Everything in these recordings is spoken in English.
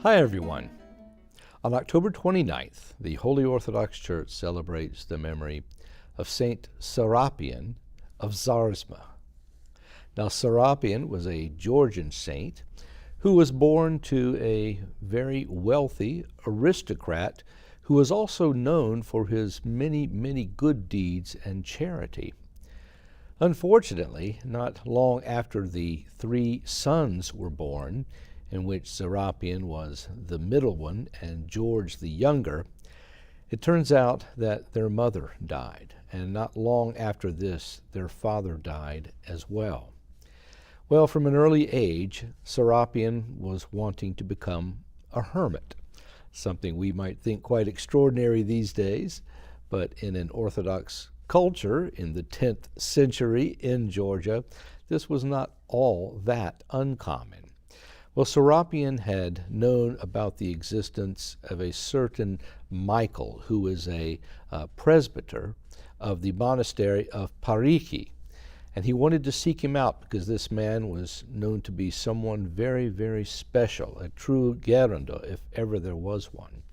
Hi everyone. On October 29th, the Holy Orthodox Church celebrates the memory of Saint Serapion of Zarzma. Now, Serapion was a Georgian saint who was born to a very wealthy aristocrat who was also known for his many, many good deeds and charity. Unfortunately, not long after the three sons were born, in which Serapion was the middle one and George the younger, it turns out that their mother died, and not long after this, their father died as well. Well, from an early age, Serapion was wanting to become a hermit, something we might think quite extraordinary these days, but in an Orthodox culture in the 10th century in Georgia, this was not all that uncommon. Well, Serapion had known about the existence of a certain Michael, who was a presbyter of the monastery of Pariki, and he wanted to seek him out because this man was known to be someone very, very special, a true gerondo, if ever there was one.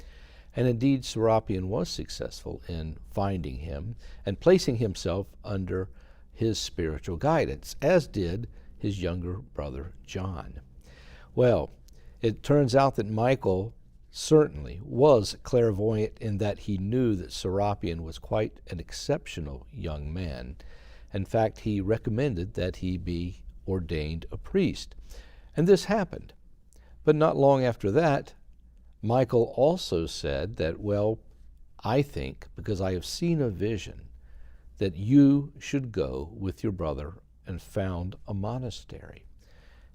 And indeed, Serapion was successful in finding him and placing himself under his spiritual guidance, as did his younger brother John. Well, it turns out that Michael certainly was clairvoyant in that he knew that Serapion was quite an exceptional young man. In fact, he recommended that he be ordained a priest. And this happened. But not long after that, Michael also said that, well, I think, because I have seen a vision, that you should go with your brother and found a monastery.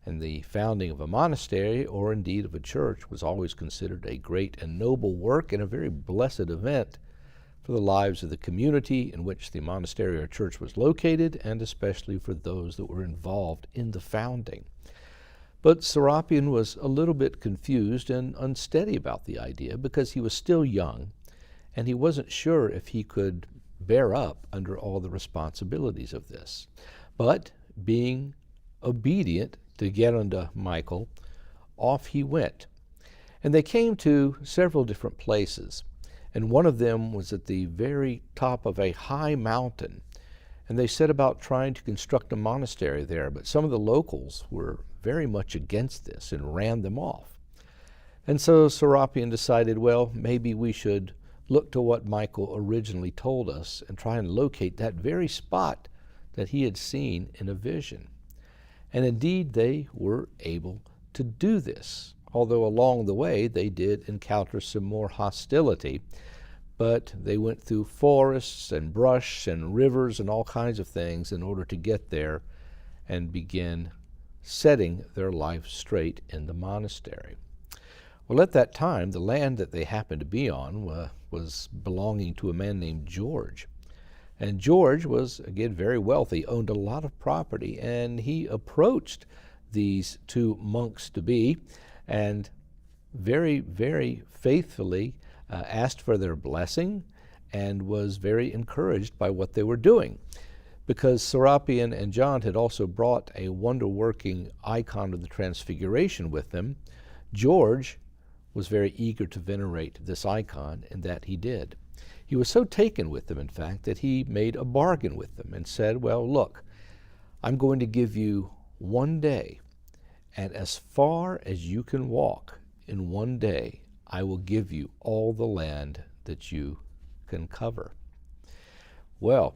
And the founding of a monastery, or indeed of a church, was always considered a great and noble work and a very blessed event for the lives of the community in which the monastery or church was located, and especially for those that were involved in the founding. But Serapion was a little bit confused and unsteady about the idea because he was still young, and he wasn't sure if he could bear up under all the responsibilities of this. But being obedient to Geronda Michael, off he went. And they came to several different places, and one of them was at the very top of a high mountain, and they set about trying to construct a monastery there, but some of the locals were very much against this and ran them off. And so Serapion decided, well, maybe we should look to what Michael originally told us and try and locate that very spot that he had seen in a vision. And indeed, they were able to do this, although along the way they did encounter some more hostility. But they went through forests and brush and rivers and all kinds of things in order to get there and begin setting their life straight in the monastery. Well, at that time, the land that they happened to be on was belonging to a man named George. And George was, again, very wealthy, owned a lot of property, and he approached these two monks-to-be and very, very faithfully asked for their blessing and was very encouraged by what they were doing. Because Serapion and John had also brought a wonder-working icon of the Transfiguration with them, George was very eager to venerate this icon, and that he did. He was so taken with them, in fact, that he made a bargain with them and said, well, look, I'm going to give you 1 day, and as far as you can walk in 1 day, I will give you all the land that you can cover. Well,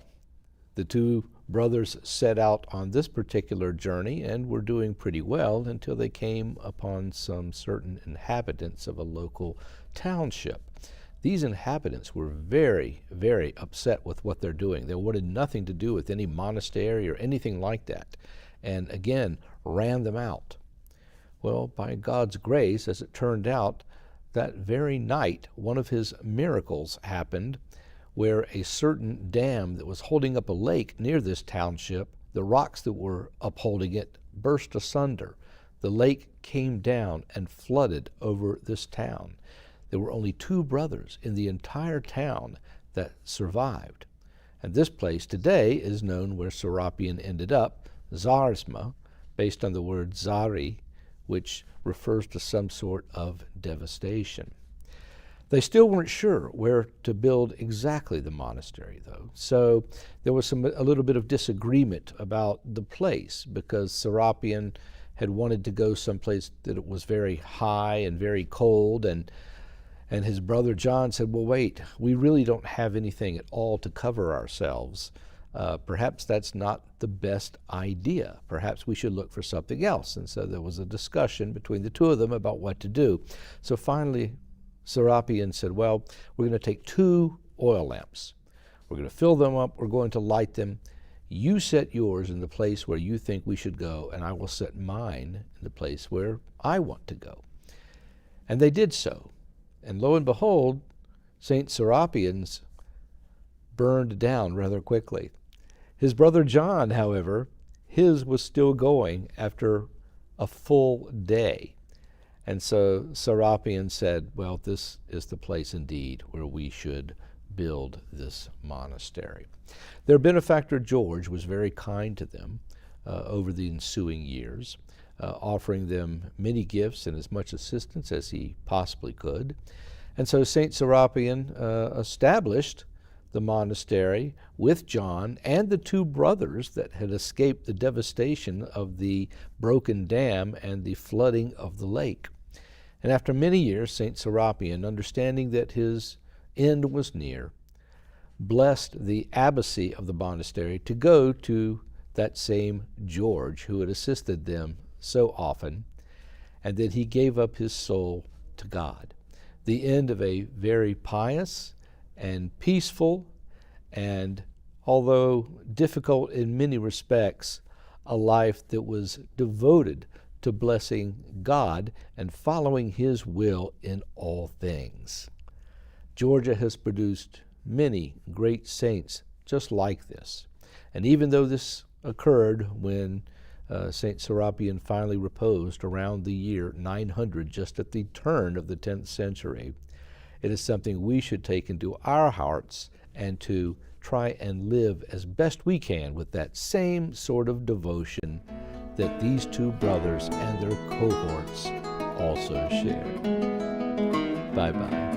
the two brothers set out on this particular journey and were doing pretty well until they came upon some certain inhabitants of a local township. These inhabitants were very, very upset with what they're doing. They wanted nothing to do with any monastery or anything like that, and again, ran them out. Well, by God's grace, as it turned out, that very night, one of his miracles happened where a certain dam that was holding up a lake near this township, the rocks that were upholding it burst asunder. The lake came down and flooded over this town. There were only 2 brothers in the entire town that survived. And this place today is known where Serapion ended up, Zarzma, based on the word Zari, which refers to some sort of devastation. They still weren't sure where to build exactly the monastery, though. So there was a little bit of disagreement about the place, because Serapion had wanted to go someplace that it was very high and very cold, and his brother John said, well, wait, we really don't have anything at all to cover ourselves. Perhaps that's not the best idea. Perhaps we should look for something else. And so there was a discussion between the two of them about what to do. So finally, Serapion said, well, we're going to take 2 oil lamps. We're going to fill them up. We're going to light them. You set yours in the place where you think we should go, and I will set mine in the place where I want to go. And they did so. And lo and behold, St. Serapion's burned down rather quickly. His brother John, however, his was still going after a full day. And so Serapion said, well, this is the place indeed where we should build this monastery. Their benefactor George was very kind to them over the ensuing years, offering them many gifts and as much assistance as he possibly could. And so St. Serapion established the monastery with John and the 2 brothers that had escaped the devastation of the broken dam and the flooding of the lake. And after many years, St. Serapion, understanding that his end was near, blessed the abbacy of the monastery to go to that same George who had assisted them so often, and then he gave up his soul to God. The end of a very pious and peaceful, and although difficult in many respects, a life that was devoted to blessing God and following His will in all things. Georgia has produced many great saints just like this. And even though this occurred when St. Serapion finally reposed around the year 900, just at the turn of the 10th century, it is something we should take into our hearts and to try and live as best we can with that same sort of devotion that these 2 brothers and their cohorts also shared. Bye-bye.